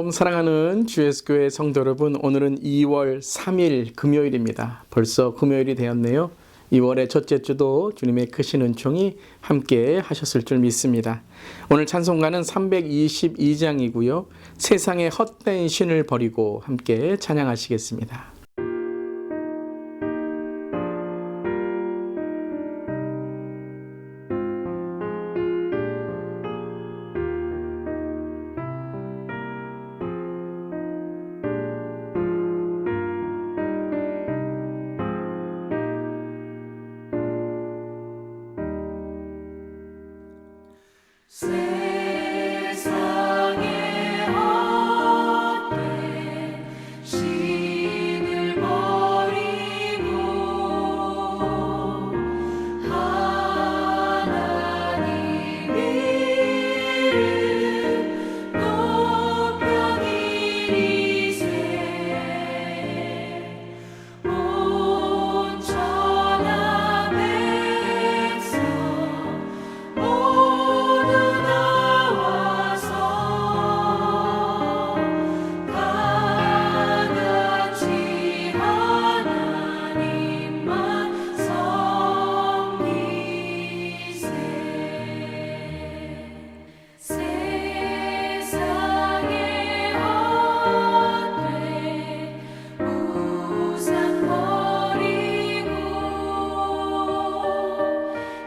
샬롬 사랑하는 주예수교회 성도 여러분, 오늘은 2월 3일 금요일입니다. 벌써 금요일이 되었네요. 2월의 첫째 주도 주님의 크신 은총이 함께 하셨을 줄 믿습니다. 오늘 찬송가는 322장이고요. 세상의 헛된 신을 버리고 함께 찬양하시겠습니다. 세상의 헛된 신을 버리고 하나님 이름 높여 기리세 온 천하 백성 모두 나와서 다같이 하나님만 섬기세. 세상의 헛된 우상 버리고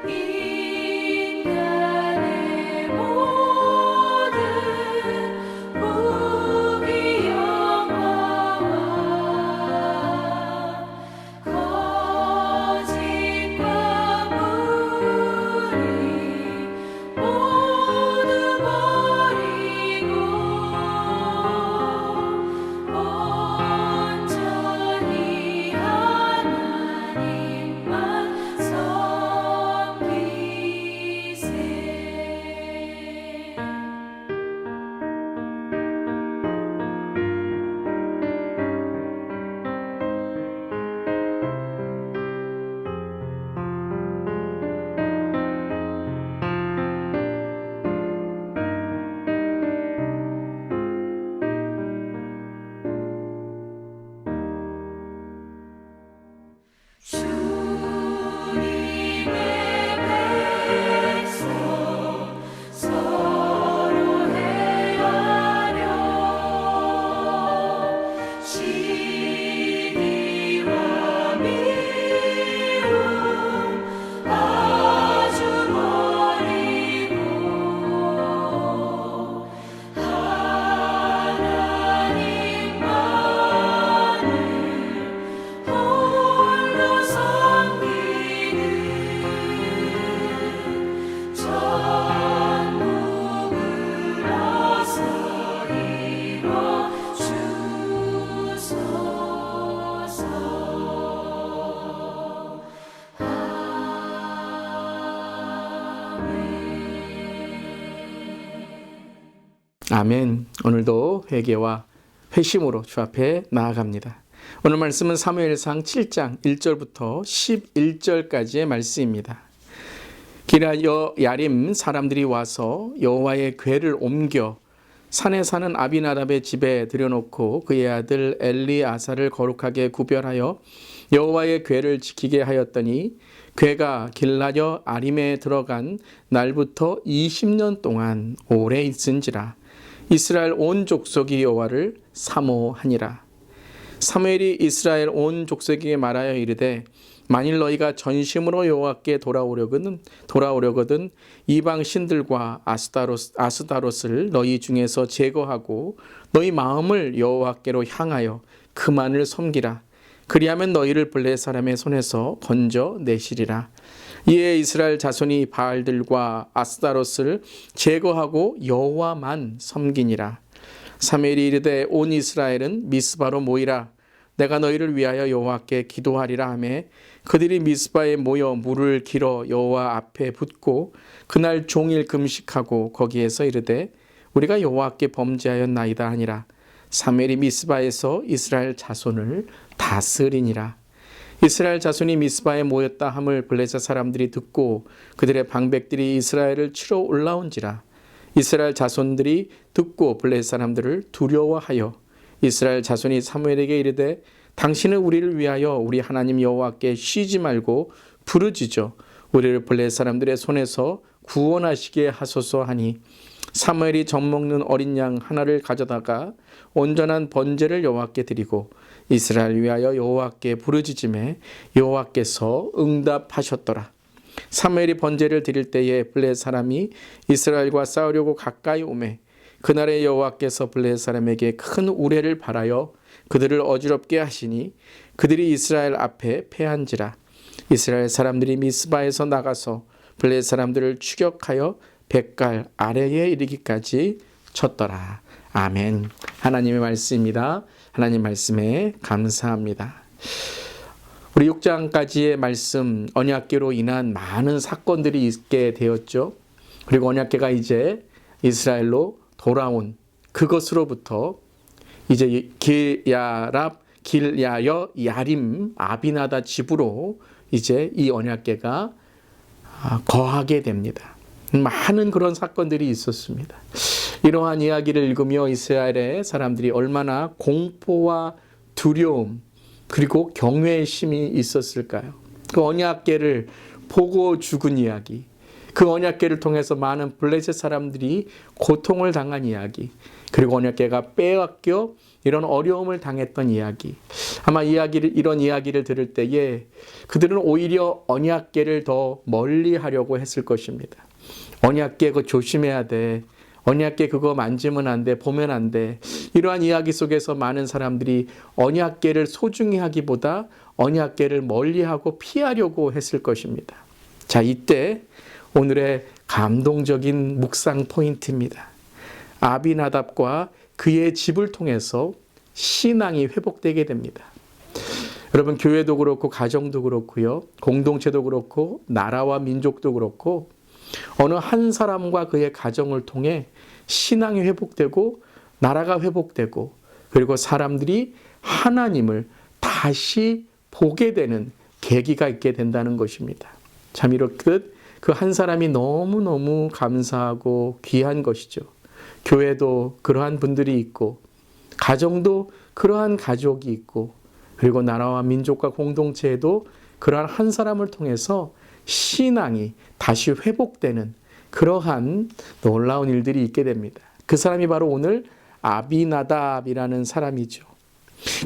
인간의 모든 부귀영화와 거짓과 불의 모두 버리고 온전히 하나님만 섬기세. 주님의 백성 서로 헤아려 시기와 미움 아주 버리고 하나님만을 홀로 섬기는 천국을 어서 이뤄 주소서. 아멘. 오늘도 회개와 회심으로 주 앞에 나아갑니다. 오늘 말씀은 사무엘상 7장 1절부터 11절까지의 말씀입니다. 기럇 야림 사람들이 와서 여호와의 궤를 옮겨 산에 사는 아비나답의 집에 들여놓고 그의 아들 엘리아사를 거룩하게 구별하여 여호와의 궤를 지키게 하였더니 궤가 길라여 아림에 들어간 날부터 20년 동안 오래 있은지라. 이스라엘 온 족속이 여호와를 사모하니라. 사무엘이 이스라엘 온 족속에게 말하여 이르되 만일 너희가 전심으로 여호와께 돌아오려거든 이방 신들과 아스다롯을 너희 중에서 제거하고 너희 마음을 여호와께로 향하여 그만을 섬기라. 그리하면 너희를 블레 사람의 손에서 건져내시리라. 이에 이스라엘 자손이 바알들과 아스다롯을 제거하고 여호와만 섬기니라. 사무엘이 이르되 온 이스라엘은 미스바로 모이라. 내가 너희를 위하여 여호와께 기도하리라 하매 그들이 미스바에 모여 물을 길어 여호와 앞에 붓고 그날 종일 금식하고 거기에서 이르되 우리가 여호와께 범죄하였나이다 하니라. 사무엘이 미스바에서 이스라엘 자손을 다스리니라. 이스라엘 자손이 미스바에 모였다 함을 블레셋 사람들이 듣고 그들의 방백들이 이스라엘을 치러 올라온지라. 이스라엘 자손들이 듣고 블레셋 사람들을 두려워하여 이스라엘 자손이 사무엘에게 이르되 당신은 우리를 위하여 우리 하나님 여호와께 쉬지 말고 부르짖어 우리를 블레셋 사람들의 손에서 구원하시게 하소서 하니 사무엘이 젖먹는 어린 양 하나를 가져다가 온전한 번제를 여호와께 드리고 이스라엘 위하여 여호와께 부르짖음에 여호와께서 응답하셨더라. 사무엘이 번제를 드릴 때에 블레셋 사람이 이스라엘과 싸우려고 가까이 오매 그날에 여호와께서 블레셋 사람에게 큰 우레를 발하여 그들을 어지럽게 하시니 그들이 이스라엘 앞에 패한지라. 이스라엘 사람들이 미스바에서 나가서 블레셋 사람들을 추격하여 벳갈 아래에 이르기까지 쳤더라. 아멘. 하나님의 말씀입니다. 하나님 말씀에 감사합니다. 우리 6장까지의 말씀, 언약궤로 인한 많은 사건들이 있게 되었죠. 그리고 언약궤가 이제 이스라엘로 돌아온 그것으로부터 이제 길야여 야림 아비나다 집으로 이제 이 언약궤가 거하게 됩니다. 많은 그런 사건들이 있었습니다. 이러한 이야기를 읽으며 이스라엘의 사람들이 얼마나 공포와 두려움 그리고 경외의 심이 있었을까요? 그 언약궤를 보고 죽은 이야기, 그 언약궤를 통해서 많은 블레셋 사람들이 고통을 당한 이야기, 그리고 언약궤가 빼앗겨 이런 어려움을 당했던 이야기. 아마 이런 이야기를 들을 때에 그들은 오히려 언약궤를 더 멀리 하려고 했을 것입니다. 언약궤 그거 조심해야 돼. 언약궤 그거 만지면 안 돼. 보면 안 돼. 이러한 이야기 속에서 많은 사람들이 언약궤를 소중히 하기보다 언약궤를 멀리하고 피하려고 했을 것입니다. 자, 이때 오늘의 감동적인 묵상 포인트입니다. 아비나답과 그의 집을 통해서 신앙이 회복되게 됩니다. 여러분, 교회도 그렇고 가정도 그렇고요. 공동체도 그렇고 나라와 민족도 그렇고 어느 한 사람과 그의 가정을 통해 신앙이 회복되고 나라가 회복되고 그리고 사람들이 하나님을 다시 보게 되는 계기가 있게 된다는 것입니다. 참 이렇듯 그 한 사람이 너무너무 감사하고 귀한 것이죠. 교회도 그러한 분들이 있고 가정도 그러한 가족이 있고 그리고 나라와 민족과 공동체에도 그러한 한 사람을 통해서 신앙이 다시 회복되는 그러한 놀라운 일들이 있게 됩니다. 그 사람이 바로 오늘 아비나답이라는 사람이죠.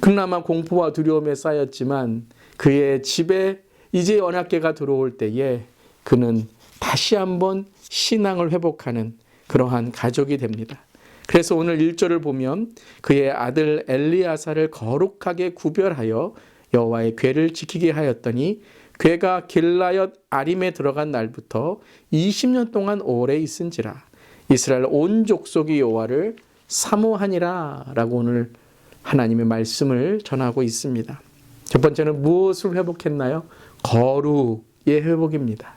그나마 공포와 두려움에 쌓였지만 그의 집에 이제 언약궤가 들어올 때에 그는 다시 한번 신앙을 회복하는 그러한 가족이 됩니다. 그래서 오늘 1절을 보면 그의 아들 엘리아사를 거룩하게 구별하여 여호와의 궤를 지키게 하였더니 궤가 길라얏 아림에 들어간 날부터 20년 동안 오래 있은지라. 이스라엘 온 족속이 여호와를 사모하니라 라고 오늘 하나님의 말씀을 전하고 있습니다. 첫 번째는 무엇을 회복했나요? 거룩의 회복입니다.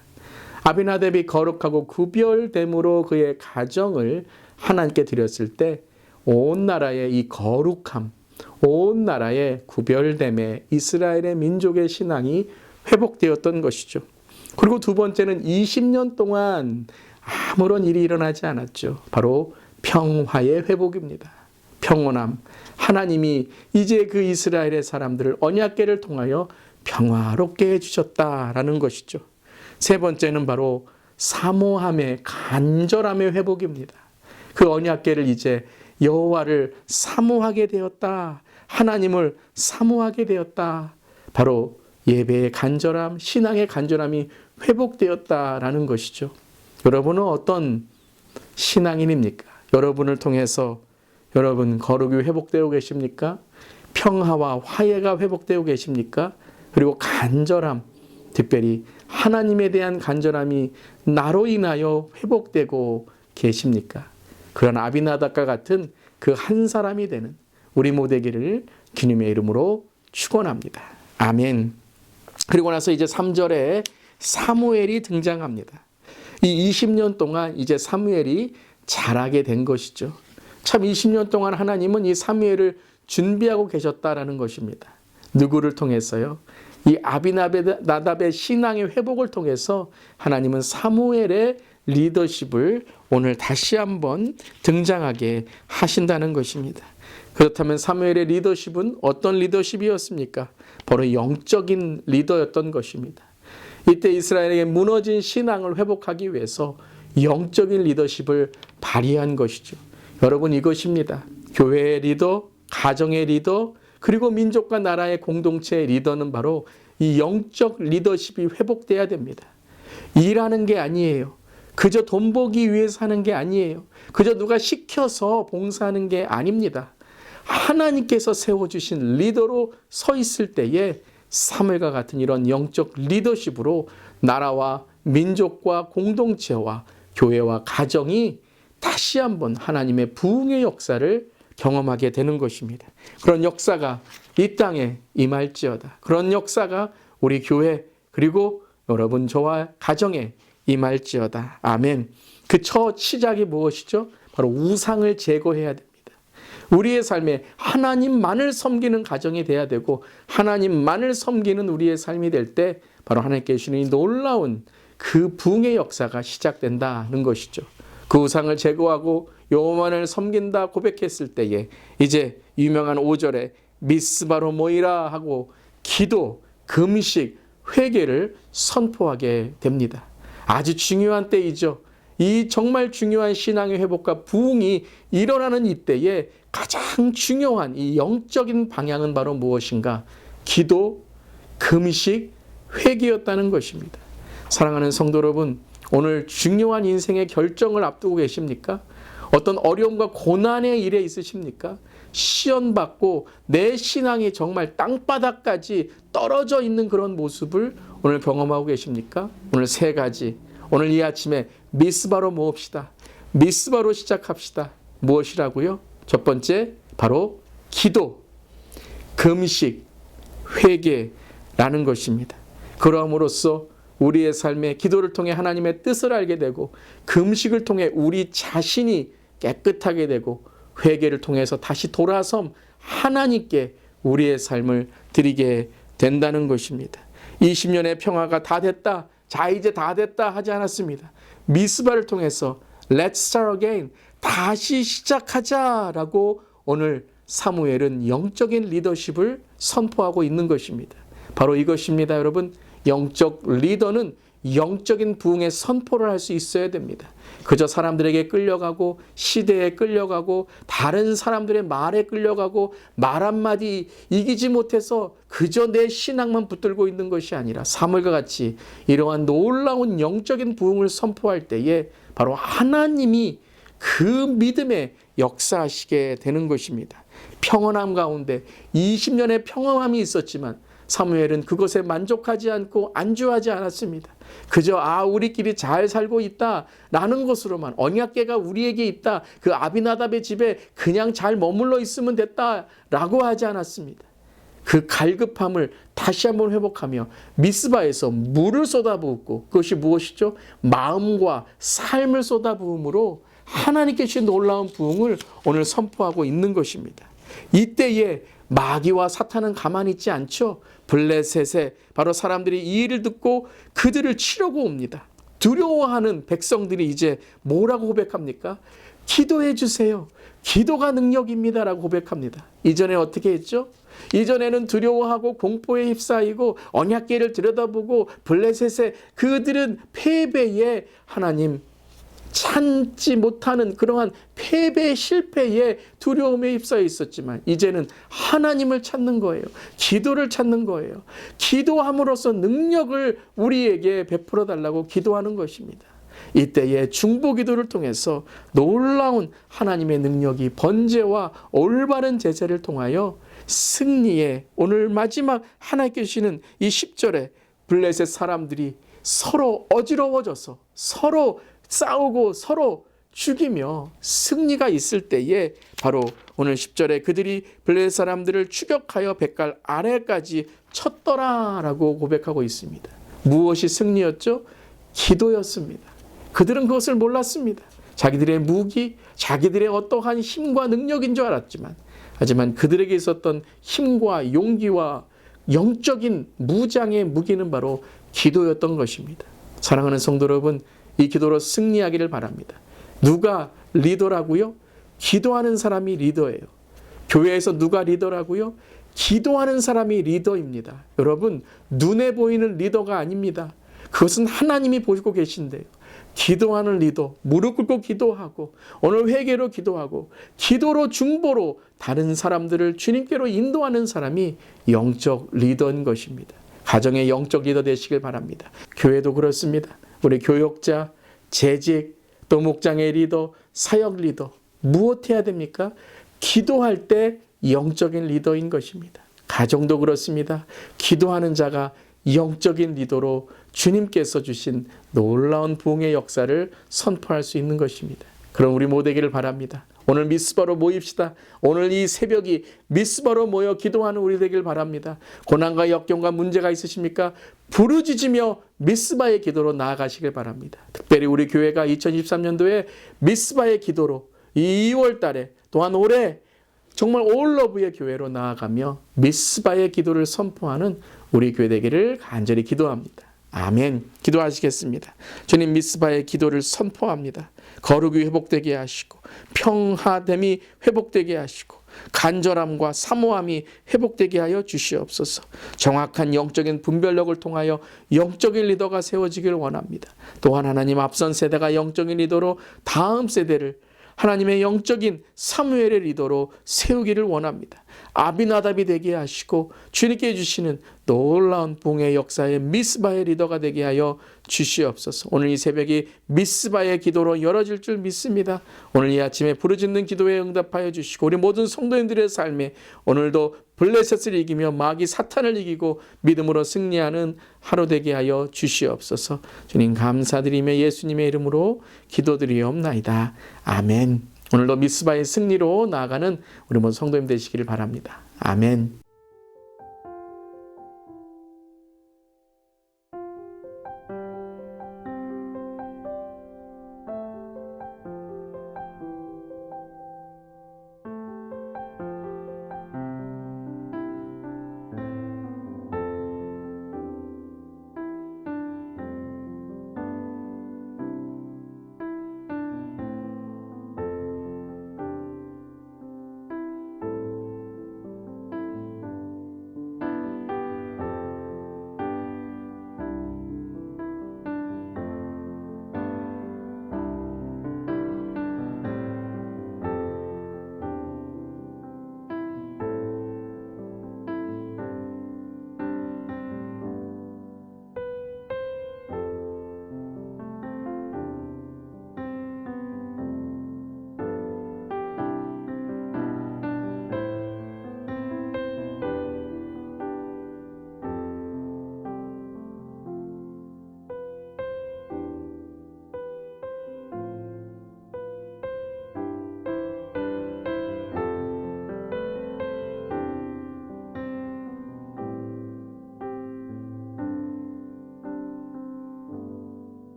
아비나답이 거룩하고 구별됨으로 그의 가정을 하나님께 드렸을 때 온 나라의 이 거룩함, 온 나라의 구별됨에 이스라엘의 민족의 신앙이 회복되었던 것이죠. 그리고 두 번째는 20년 동안 아무런 일이 일어나지 않았죠. 바로 평화의 회복입니다. 평온함. 하나님이 이제 그 이스라엘의 사람들을 언약궤를 통하여 평화롭게 해주셨다라는 것이죠. 세 번째는 바로 사모함의 간절함의 회복입니다. 그 언약궤를 이제 여호와를 사모하게 되었다. 하나님을 사모하게 되었다. 바로 예배의 간절함, 신앙의 간절함이 회복되었다라는 것이죠. 여러분은 어떤 신앙인입니까? 여러분을 통해서 여러분 거룩이 회복되고 계십니까? 평화와 화해가 회복되고 계십니까? 그리고 간절함, 특별히 하나님에 대한 간절함이 나로 인하여 회복되고 계십니까? 그런 아비나답과 같은 그 한 사람이 되는 우리 모두기를 주님의 이름으로 축원합니다. 아멘. 그리고 나서 이제 3절에 사무엘이 등장합니다. 이 20년 동안 이제 사무엘이 자라게 된 것이죠. 참 20년 동안 하나님은 이 사무엘을 준비하고 계셨다라는 것입니다. 누구를 통해서요? 이 아비나답의 신앙의 회복을 통해서 하나님은 사무엘의 리더십을 오늘 다시 한번 등장하게 하신다는 것입니다. 그렇다면 사무엘의 리더십은 어떤 리더십이었습니까? 바로 영적인 리더였던 것입니다. 이때 이스라엘에게 무너진 신앙을 회복하기 위해서 영적인 리더십을 발휘한 것이죠. 여러분, 이것입니다. 교회의 리더, 가정의 리더, 그리고 민족과 나라의 공동체의 리더는 바로 이 영적 리더십이 회복돼야 됩니다. 일하는 게 아니에요. 그저 돈 벌기 위해서 하는 게 아니에요. 그저 누가 시켜서 봉사하는 게 아닙니다. 하나님께서 세워주신 리더로 서 있을 때에 사무엘과 같은 이런 영적 리더십으로 나라와 민족과 공동체와 교회와 가정이 다시 한번 하나님의 부흥의 역사를 경험하게 되는 것입니다. 그런 역사가 이 땅에 임할지어다. 그런 역사가 우리 교회 그리고 여러분 저와 가정에 임할지어다. 아멘. 그 첫 시작이 무엇이죠? 바로 우상을 제거해야 됩니다. 우리의 삶에 하나님만을 섬기는 가정이 돼야 되고 하나님만을 섬기는 우리의 삶이 될 때 바로 하나님께 주시는 이 놀라운 그 부흥의 역사가 시작된다는 것이죠. 그 우상을 제거하고 여호와만을 섬긴다 고백했을 때에 이제 유명한 5절에 미스바로 모이라 하고 기도, 금식, 회개를 선포하게 됩니다. 아주 중요한 때이죠. 이 정말 중요한 신앙의 회복과 부흥이 일어나는 이때에 가장 중요한 이 영적인 방향은 바로 무엇인가? 기도, 금식, 회개였다는 것입니다. 사랑하는 성도 여러분, 오늘 중요한 인생의 결정을 앞두고 계십니까? 어떤 어려움과 고난의 일에 있으십니까? 시험받고 내 신앙이 정말 땅바닥까지 떨어져 있는 그런 모습을 오늘 경험하고 계십니까? 오늘 세 가지, 오늘 이 아침에 미스바로 모읍시다. 미스바로 시작합시다. 무엇이라고요? 첫 번째, 바로 기도, 금식, 회개라는 것입니다. 그러함으로써 우리의 삶에 기도를 통해 하나님의 뜻을 알게 되고 금식을 통해 우리 자신이 깨끗하게 되고 회개를 통해서 다시 돌아섬 하나님께 우리의 삶을 드리게 된다는 것입니다. 20년의 평화가 다 됐다. 자, 이제 다 됐다 하지 않았습니다. 미스바를 통해서 Let's start again. 다시 시작하자라고 오늘 사무엘은 영적인 리더십을 선포하고 있는 것입니다. 바로 이것입니다, 여러분. 영적 리더는 영적인 부흥의 선포를 할 수 있어야 됩니다. 그저 사람들에게 끌려가고 시대에 끌려가고 다른 사람들의 말에 끌려가고 말 한마디 이기지 못해서 그저 내 신앙만 붙들고 있는 것이 아니라 사무엘과 같이 이러한 놀라운 영적인 부흥을 선포할 때에 바로 하나님이 그 믿음에 역사하시게 되는 것입니다. 평온함 가운데 20년의 평온함이 있었지만 사무엘은 그것에 만족하지 않고 안주하지 않았습니다. 그저 우리끼리 잘 살고 있다라는 것으로만 언약궤가 우리에게 있다. 그 아비나답의 집에 그냥 잘 머물러 있으면 됐다라고 하지 않았습니다. 그 갈급함을 다시 한번 회복하며 미스바에서 물을 쏟아부었고 그것이 무엇이죠? 마음과 삶을 쏟아부음으로 하나님께 주신 놀라운 부흥을 오늘 선포하고 있는 것입니다. 이때에 마귀와 사탄은 가만히 있지 않죠. 블레셋에 바로 사람들이 이 일을 듣고 그들을 치려고 옵니다. 두려워하는 백성들이 이제 뭐라고 고백합니까? 기도해 주세요. 기도가 능력입니다라고 고백합니다. 이전에 어떻게 했죠? 이전에는 두려워하고 공포에 휩싸이고 언약궤를 들여다보고 블레셋에 그들은 패배에 하나님 참지 못하는 그러한 패배 실패에 두려움에 휩싸여 있었지만 이제는 하나님을 찾는 거예요. 기도를 찾는 거예요. 기도함으로써 능력을 우리에게 베풀어 달라고 기도하는 것입니다. 이때에 중보기도를 통해서 놀라운 하나님의 능력이 번제와 올바른 제사를 통하여 승리의 오늘 마지막 하나님께 주시는 이 10절에 블레셋 사람들이 서로 어지러워져서 서로 싸우고 서로 죽이며 승리가 있을 때에 바로 오늘 10절에 그들이 블레셋 사람들을 추격하여 뱃갈 아래까지 쳤더라라고 고백하고 있습니다. 무엇이 승리였죠? 기도였습니다. 그들은 그것을 몰랐습니다. 자기들의 무기, 자기들의 어떠한 힘과 능력인 줄 알았지만 하지만 그들에게 있었던 힘과 용기와 영적인 무장의 무기는 바로 기도였던 것입니다. 사랑하는 성도 여러분, 이 기도로 승리하기를 바랍니다. 누가 리더라고요? 기도하는 사람이 리더예요. 교회에서 누가 리더라고요? 기도하는 사람이 리더입니다. 여러분, 눈에 보이는 리더가 아닙니다. 그것은 하나님이 보시고 계신데요. 기도하는 리더, 무릎 꿇고 기도하고 오늘 회개로 기도하고 기도로 중보로 다른 사람들을 주님께로 인도하는 사람이 영적 리더인 것입니다. 가정의 영적 리더 되시길 바랍니다. 교회도 그렇습니다. 우리 교역자, 재직, 또 목장의 리더, 사역 리더 무엇 해야 됩니까? 기도할 때 영적인 리더인 것입니다. 가정도 그렇습니다. 기도하는 자가 영적인 리더로 주님께서 주신 놀라운 부흥의 역사를 선포할 수 있는 것입니다. 그럼 우리 모두 되기를 바랍니다. 오늘 미스바로 모입시다. 오늘 이 새벽이 미스바로 모여 기도하는 우리 되길 바랍니다. 고난과 역경과 문제가 있으십니까? 부르짖으며 미스바의 기도로 나아가시길 바랍니다. 특별히 우리 교회가 2023년도에 미스바의 기도로 2월 달에 또한 올해 정말 올러브의 교회로 나아가며 미스바의 기도를 선포하는 우리 교회 되기를 간절히 기도합니다. 아멘. 기도하시겠습니다. 주님, 미스바의 기도를 선포합니다. 거룩이 회복되게 하시고 평화됨이 회복되게 하시고 간절함과 사모함이 회복되게 하여 주시옵소서. 정확한 영적인 분별력을 통하여 영적인 리더가 세워지길 원합니다. 또한 하나님, 앞선 세대가 영적인 리더로 다음 세대를 하나님의 영적인 사무엘의 리더로 세우기를 원합니다. 아비나답이 되게 하시고 주님께 주시는 놀라운 부흥의 역사의 미스바의 리더가 되게 하여 주시옵소서. 오늘 이 새벽이 미스바의 기도로 열어질 줄 믿습니다. 오늘 이 아침에 부르짖는 기도에 응답하여 주시고 우리 모든 성도님들의 삶에 오늘도 블레셋을 이기며 마귀 사탄을 이기고 믿음으로 승리하는 하루 되게 하여 주시옵소서. 주님 감사드리며 예수님의 이름으로 기도드리옵나이다. 아멘. 오늘도 미스바의 승리로 나아가는 우리 모든 성도님 되시기를 바랍니다. 아멘.